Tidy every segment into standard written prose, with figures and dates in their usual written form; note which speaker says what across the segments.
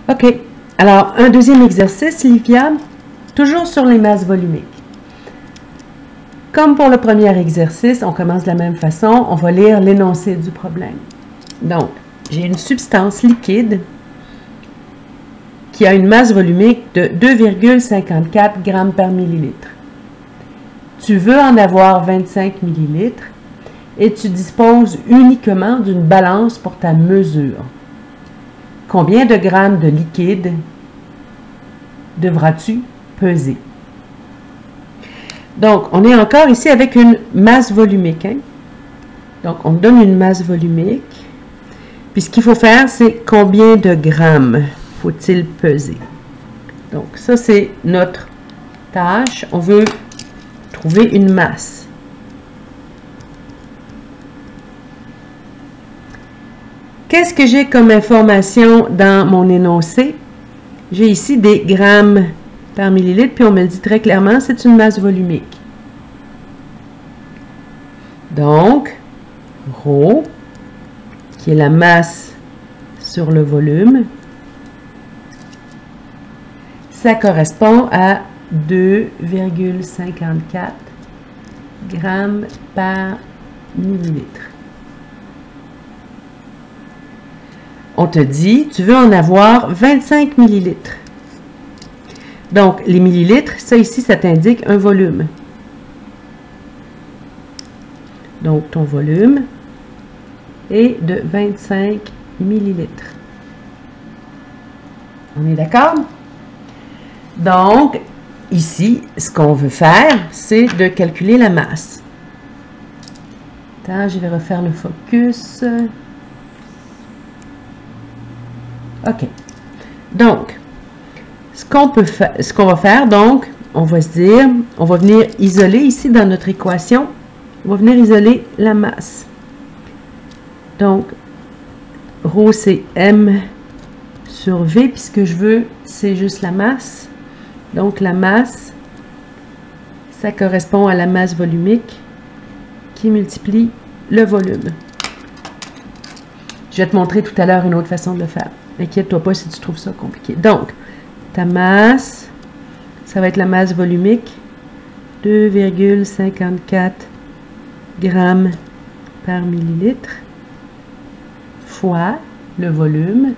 Speaker 1: OK. Alors, un deuxième exercice, Livia, toujours sur les masses volumiques. Comme pour le premier exercice, on commence de la même façon. On va lire l'énoncé du problème. Donc, j'ai une substance liquide qui a une masse volumique de 2,54 g par millilitre. Tu veux en avoir 25 millilitres et tu disposes uniquement d'une balance pour ta mesure. Combien de grammes de liquide devras-tu peser? Donc, on est encore ici avec une masse volumique. Hein? Donc, on donne une masse volumique. Puis, ce qu'il faut faire, c'est combien de grammes faut-il peser? Donc, ça, c'est notre tâche. On veut trouver une masse. Qu'est-ce que j'ai comme information dans mon énoncé? J'ai ici des grammes par millilitre, puis on me le dit très clairement, c'est une masse volumique. Donc, ρ, qui est la masse sur le volume, ça correspond à 2,54 grammes par millilitre. On te dit, tu veux en avoir 25 millilitres. Donc, les millilitres, ça ici, ça t'indique un volume. Donc, ton volume est de 25 millilitres. On est d'accord? Donc, ici, ce qu'on veut faire, c'est de calculer la masse. Attends, je vais refaire le focus. OK. Donc, ce qu'on va faire, donc, on va se dire, on va venir isoler ici dans notre équation, on va venir isoler la masse. Donc, ρ, c'est M sur V, puis ce que je veux, c'est juste la masse. Donc, la masse, ça correspond à la masse volumique qui multiplie le volume. Je vais te montrer tout à l'heure une autre façon de le faire. Inquiète-toi pas si tu trouves ça compliqué. Donc, ta masse, ça va être la masse volumique, 2,54 grammes par millilitre, fois le volume,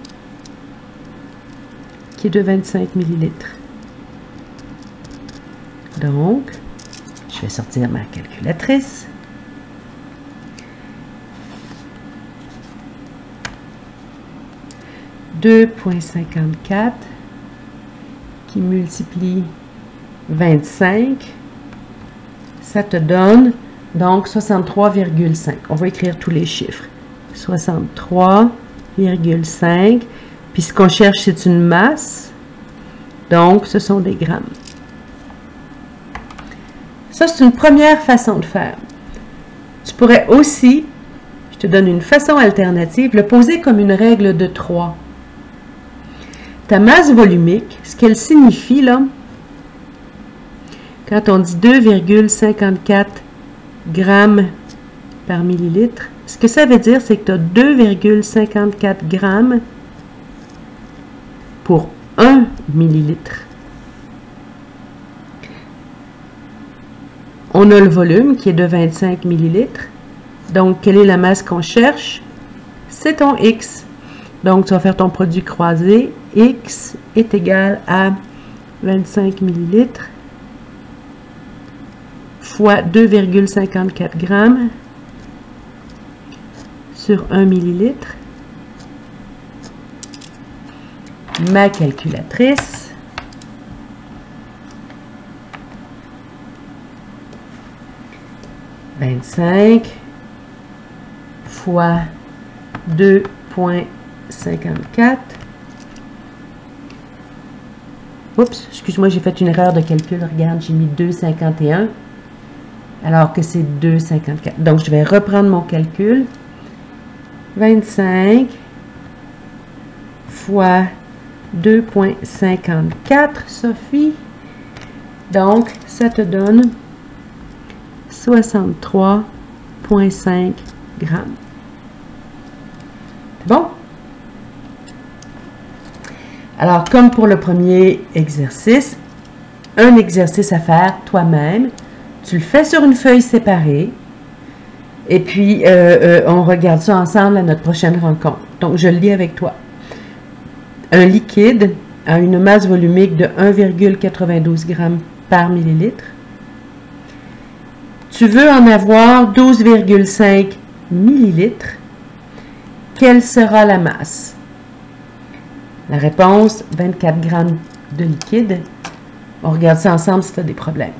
Speaker 1: qui est de 25 millilitres. Donc, je vais sortir ma calculatrice. « 2,54 qui multiplie 25, ça te donne donc 63,5. On va écrire tous les chiffres. 63,5. Puis ce qu'on cherche, c'est une masse. Donc, ce sont des grammes. Ça, c'est une première façon de faire. Tu pourrais aussi, je te donne une façon alternative, le poser comme une règle de 3. Ta masse volumique, ce qu'elle signifie là, quand on dit 2,54 grammes par millilitre, ce que ça veut dire, c'est que tu as 2,54 grammes pour 1 millilitre. On a le volume qui est de 25 millilitres. Donc, quelle est la masse qu'on cherche? C'est ton X. Donc, tu vas faire ton produit croisé. X est égal à 25 millilitres fois 2,54 grammes sur 1 millilitre. Ma calculatrice. « 25 fois 2,54. » Oups, excuse-moi, j'ai fait une erreur de calcul. Regarde, j'ai mis 2,51 alors que c'est 2,54. Donc, je vais reprendre mon calcul. 25 fois 2,54, Sophie. Donc, ça te donne 63,5 grammes. C'est bon? Alors, comme pour le premier exercice, un exercice à faire toi-même, tu le fais sur une feuille séparée, et puis on regarde ça ensemble à notre prochaine rencontre. Donc, je le lis avec toi. Un liquide a une masse volumique de 1,92 g par millilitre. Tu veux en avoir 12,5 millilitres. Quelle sera la masse? La réponse, 24 g de liquide. On regarde ça ensemble si tu as des problèmes.